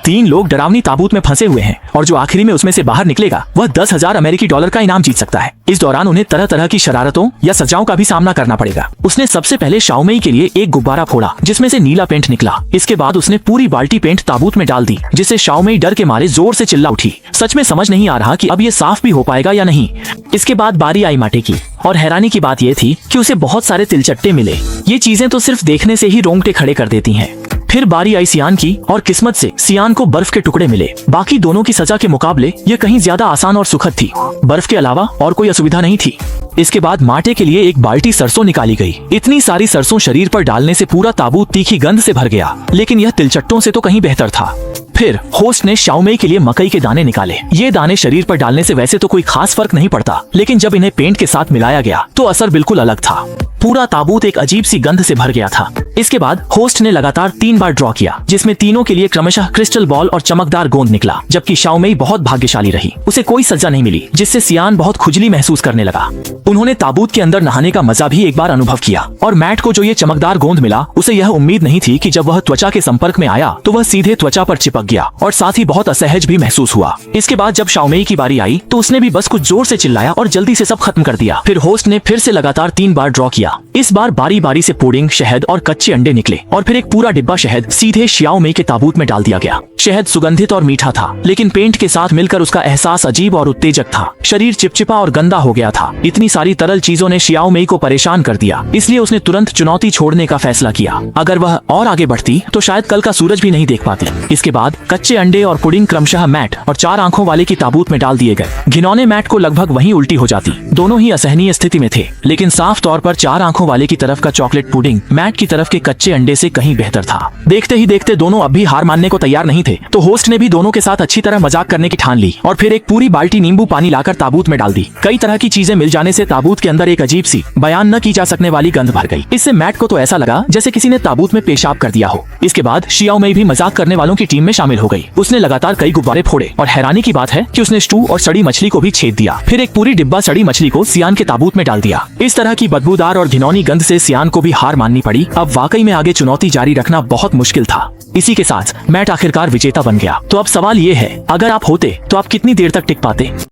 3 लोग डरावनी ताबूत में फंसे हुए हैं और जो आखिरी में उसमें से बाहर निकलेगा वह 10,000 अमेरिकी डॉलर का इनाम जीत सकता है। इस दौरान उन्हें तरह तरह की शरारतों या सजाओं का भी सामना करना पड़ेगा। उसने सबसे पहले शाओमेई के लिए एक गुब्बारा फोड़ा जिसमें से नीला पेंट निकला। इसके बाद उसने पूरी बाल्टी पेंट ताबूत में डाल दी, जिससे शाओमेई डर के मारे जोर से चिल्ला उठी। सच में समझ नहीं आ रहा कि अब ये साफ भी हो पाएगा या नहीं। इसके बाद बारी आई माटे की, और हैरानी की बात यह थी कि उसे बहुत सारे तिलचट्टे मिले। ये चीजें तो सिर्फ देखने से ही रोंगटे खड़े कर देती हैं। फिर बारी आई सियान की, और किस्मत से सियान को बर्फ के टुकड़े मिले। बाकी दोनों की सजा के मुकाबले ये कहीं ज्यादा आसान और सुखद थी। बर्फ के अलावा और कोई असुविधा नहीं थी। इसके बाद माटे के लिए एक बाल्टी सरसों निकाली गई। इतनी सारी सरसों शरीर पर डालने से पूरा ताबूत तीखी गंध से भर गया, लेकिन यह तिलचट्टों से तो कहीं बेहतर था। फिर होस्ट ने शाओमेई के लिए मकई के दाने निकाले। ये दाने शरीर पर डालने से वैसे तो कोई खास फर्क नहीं पड़ता, लेकिन जब इन्हें पेंट के साथ मिलाया गया तो असर बिल्कुल अलग था। पूरा ताबूत एक अजीब सी गंध से भर गया था। इसके बाद होस्ट ने लगातार 3 बार ड्रॉ किया, जिसमें तीनों के लिए क्रमशः क्रिस्टल बॉल और चमकदार गोंद निकला, जबकि शाओमेई बहुत भाग्यशाली रही। उसे कोई सजा नहीं मिली, जिससे सियान बहुत खुजली महसूस करने लगा। उन्होंने ताबूत के अंदर नहाने का मजा भी एक बार अनुभव किया, और मैट को जो ये चमकदार गोंद मिला उसे यह उम्मीद नहीं थी कि जब वह त्वचा के संपर्क में आया तो वह सीधे त्वचा पर चिपक गया, और साथ ही बहुत असहज भी महसूस हुआ। इसके बाद जब शाओमेई की बारी आई तो उसने भी बस कुछ जोर से चिल्लाया और जल्दी से सब खत्म कर दिया। फिर होस्ट ने फिर से लगातार 3 बार ड्रॉ किया। इस बार बारी बारी से पुडिंग, शहद और कच्चे अंडे निकले, और फिर एक पूरा डिब्बा शहद सीधे शाओमेई के ताबूत में डाल दिया गया। शहद सुगंधित और मीठा था, लेकिन पेंट के साथ मिलकर उसका एहसास अजीब और उत्तेजक था। शरीर चिपचिपा और गंदा हो गया था। इतनी सारी तरल चीजों ने शाओमेई को परेशान कर दिया, इसलिए उसने तुरंत चुनौती छोड़ने का फैसला किया। अगर वह और आगे बढ़ती तो शायद कल का सूरज भी नहीं देख पाती। इसके बाद कच्चे अंडे और पुडिंग क्रमशः मैट और 4 आंखों वाले की ताबूत में डाल दिए गए। घिनौने मैट को लगभग वहीं उल्टी हो जाती। दोनों ही असहनीय स्थिति में थे, लेकिन साफ तौर पर 4 आंखों वाले की तरफ का चॉकलेट पुडिंग मैट की तरफ के कच्चे अंडे से कहीं बेहतर था। देखते ही देखते दोनों अब भी हार मानने को तैयार नहीं थे, तो होस्ट ने भी दोनों के साथ अच्छी तरह मजाक करने की ठान ली, और फिर एक पूरी बाल्टी नींबू पानी लाकर ताबूत में डाल दी। कई तरह की चीजें मिल जाने से ताबूत के अंदर एक अजीब सी, बयान न की जा सकने वाली गंध भर गई। इससे मैट को तो ऐसा लगा जैसे किसी ने ताबूत में पेशाब कर दिया हो। इसके बाद शाओमेई भी मजाक करने वालों की टीम में शामिल हो गई। उसने लगातार कई गुब्बारे फोड़े, और हैरानी की बात है कि उसने स्टू और सड़ी मछली को भी छेद दिया। फिर एक पूरी डिब्बा सड़ी मछली को सियान के ताबूत में डाल दिया। इस तरह की बदबूदार और घिनौनी गंध से सियान को भी हार माननी पड़ी। अब वाकई में आगे चुनौती जारी रखना बहुत मुश्किल था। इसी के साथ मैट आखिरकार विजेता बन गया। तो अब सवाल ये है, अगर आप होते तो आप कितनी देर तक टिक पाते?